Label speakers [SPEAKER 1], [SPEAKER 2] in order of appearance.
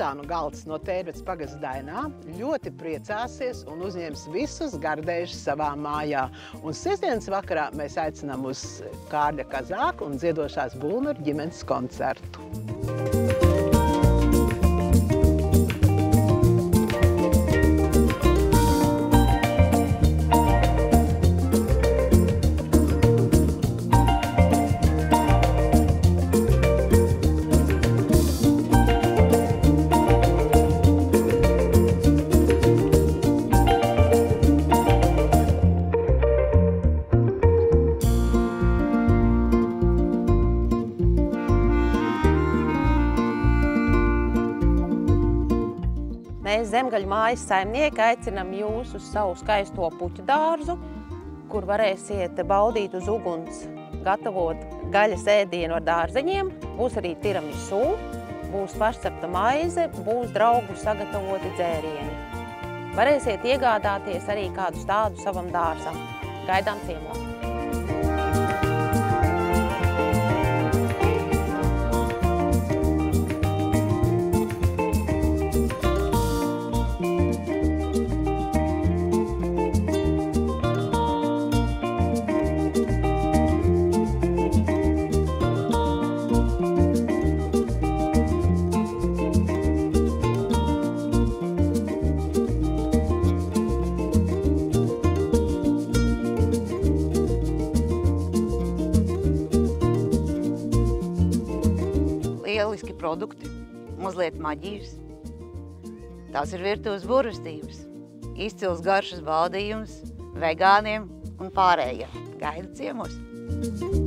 [SPEAKER 1] Balkānu galds no Tērvetes pagasta Dainā ļoti priecāsies un uzņems visus gardējušus savā mājā. Un sestdienas vakarā mēs aicinām uz Kārļa Kazāku un dziedošās Bulmeru ģimenes koncertu.
[SPEAKER 2] Mēs Zemgaļu mājas saimnieki aicinam jūs uz savu skaisto puķu dārzu, kur varēsiet baudīt uz uguns, gatavot gaļas ēdienu ar dārzeņiem. Būs arī tiramisu, būs pašcepta maize, būs draugu sagatavoti dzērieni. Varēsiet iegādāties arī kādu stādu savam dārzam. Gaidām ciemos!
[SPEAKER 3] Lieliski produkti, mazliet maģijas. Tās ir virtuves burvestības, izcils garšas baudījums vegāniem un pārējiem. Gaidu ciemos!